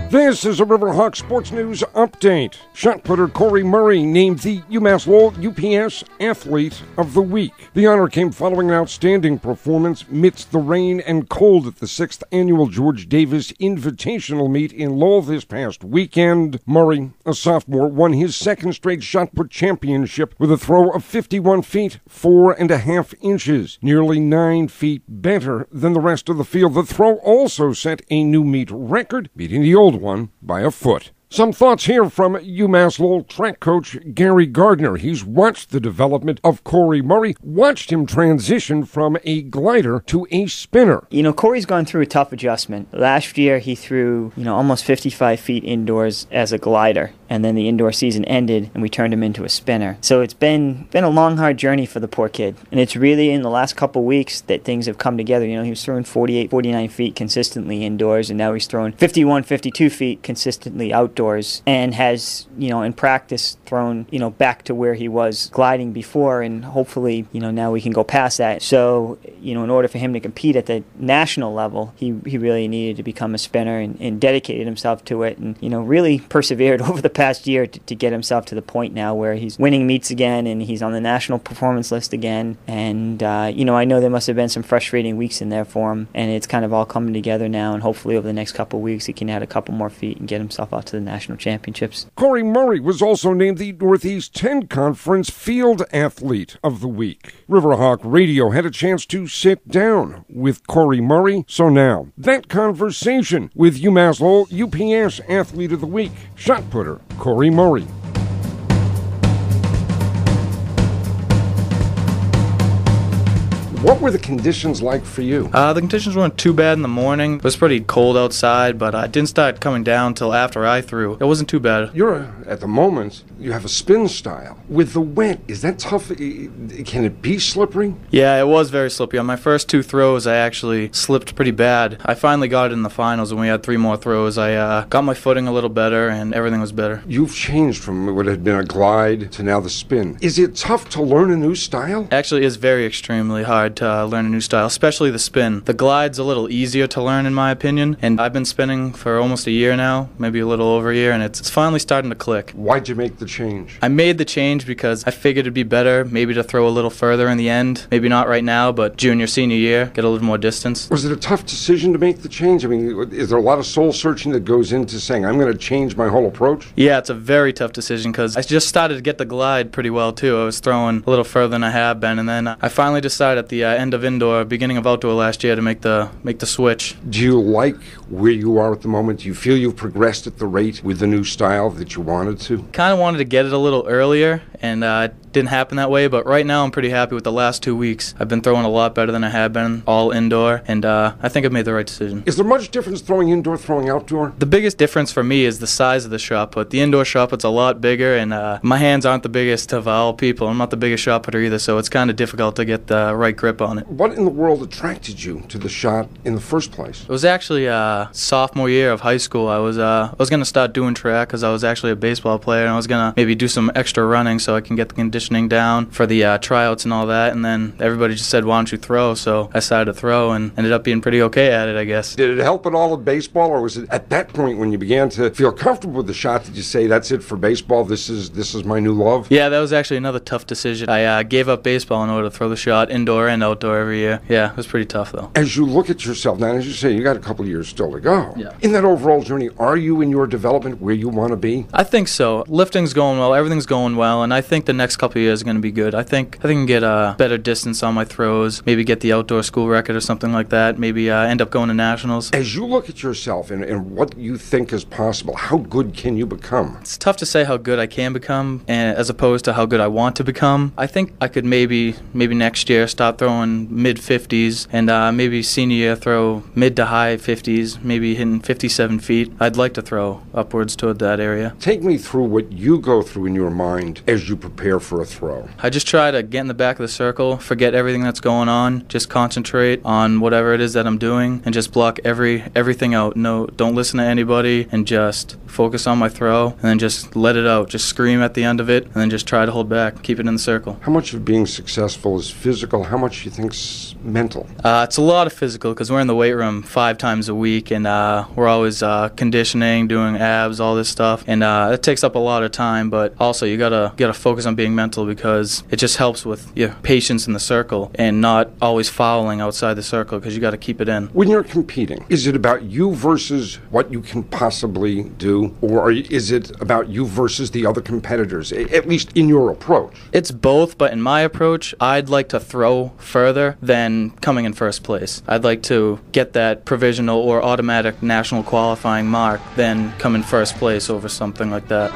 This is a Riverhawk Sports News update. Shot putter Cory Murray named the UMass Lowell UPS Athlete of the Week. The honor came following an outstanding performance amidst the rain and cold at the 6th Annual George Davis Invitational Meet in Lowell this past weekend. Murray, a sophomore, won his second straight shot put championship with a throw of 51 feet, 4.5 inches, nearly 9 feet better than the rest of the field. The throw also set a new meet record, beating the old one by a foot. Some thoughts here from UMass Lowell track coach Gary Gardner. He's watched the development of Cory Murray, watched him transition from a glider to a spinner. Cory's gone through a tough adjustment. Last year he threw, almost 55 feet indoors as a glider, and then the indoor season ended and we turned him into a spinner. So it's been a long, hard journey for the poor kid. And it's really in the last couple weeks that things have come together. He was throwing 48, 49 feet consistently indoors, and now he's throwing 51, 52 feet consistently outdoors, and has, in practice thrown, back to where he was gliding before, and hopefully, now we can go past that. So, in order for him to compete at the national level, he really needed to become a spinner and dedicated himself to it, and, really persevered over the past year to get himself to the point now where he's winning meets again and he's on the national performance list again. And, I know there must have been some frustrating weeks in there for him, and it's kind of all coming together now, and hopefully over the next couple of weeks he can add a couple more feet and get himself out to the national championships. Cory Murray was also named the Northeast 10 Conference Field Athlete of the Week. Riverhawk Radio had a chance to sit down with Cory Murray, so now that conversation with UMass Lowell UPS Athlete of the Week, shot putter Cory Murray. What were the conditions like for you? The conditions weren't too bad in the morning. It was pretty cold outside, but it didn't start coming down till after I threw. It wasn't too bad. At the moment, you have a spin style. With the wet, is that tough? Can it be slippery? Yeah, it was very slippy. On my first two throws, I actually slipped pretty bad. I finally got it in the finals, and we had 3 more throws. I got my footing a little better, and everything was better. You've changed from what had been a glide to now the spin. Is it tough to learn a new style? Actually, it's very extremely hard to learn a new style, especially the spin. The glide's a little easier to learn in my opinion, and I've been spinning for almost a year now, maybe a little over a year, and it's finally starting to click. Why'd you make the change? I made the change because I figured it'd be better maybe to throw a little further in the end. Maybe not right now, but junior, senior year, get a little more distance. Was it a tough decision to make the change? I mean, is there a lot of soul searching that goes into saying, I'm going to change my whole approach? Yeah, it's a very tough decision because I just started to get the glide pretty well too. I was throwing a little further than I have been, and then I finally decided at the end of indoor, beginning of outdoor last year to make the switch. Do you like where you are at the moment? Do you feel you've progressed at the rate with the new style that you wanted to? Kind of wanted to get it a little earlier, and it didn't happen that way, but right now I'm pretty happy with the last 2 weeks. I've been throwing a lot better than I have been, all indoor, and I think I've made the right decision. Is there much difference throwing indoor, throwing outdoor? The biggest difference for me is the size of the shot put. The indoor shot put's a lot bigger, and my hands aren't the biggest of all people. I'm not the biggest shot putter either, so it's kind of difficult to get the right grip on it. What in the world attracted you to the shot in the first place? It was actually sophomore year of high school. I was going to start doing track because I was actually a baseball player, and I was going to maybe do some extra running so I can get the conditioning down for the tryouts and all that, and then everybody just said, why don't you throw? So I started to throw and ended up being pretty okay at it, I guess. Did it help at all in baseball, or was it at that point when you began to feel comfortable with the shot, did you say, that's it for baseball, this is my new love? Yeah, that was actually another tough decision. I gave up baseball in order to throw the shot indoor and outdoor every year. Yeah, it was pretty tough though. As you look at yourself now, as you say, you got a couple of years still to go. Yeah. In that overall journey, are you in your development where you want to be? I think so. Lifting's going well, everything's going well, and I think the next couple of years are going to be good. I think I can get a better distance on my throws, maybe get the outdoor school record or something like that, maybe end up going to nationals. As you look at yourself and what you think is possible, how good can you become? It's tough to say how good I can become as opposed to how good I want to become. I think I could maybe next year start throwing mid-50s, and maybe senior year throw mid to high 50s, maybe hitting 57 feet. I'd like to throw upwards toward that area. Take me through what you go through in your mind as you prepare for a throw. I just try to get in the back of the circle, forget everything that's going on, just concentrate on whatever it is that I'm doing, and just block everything out. No, don't listen to anybody, and just focus on my throw, and then just let it out. Just scream at the end of it, and then just try to hold back, keep it in the circle. How much of being successful is physical? How much do you think's mental? It's a lot of physical because we're in the weight room 5 times a week, and we're always conditioning, doing abs, all this stuff, and it takes up a lot of time. But also, you gotta focus on being mental because it just helps with your patience in the circle and not always fouling outside the circle because you got to keep it in. When you're competing, is it about you versus what you can possibly do, or is it about you versus the other competitors, at least in your approach? It's both, but in my approach, I'd like to throw further than coming in first place. I'd like to get that provisional or automatic national qualifying mark, then come in first place over something like that.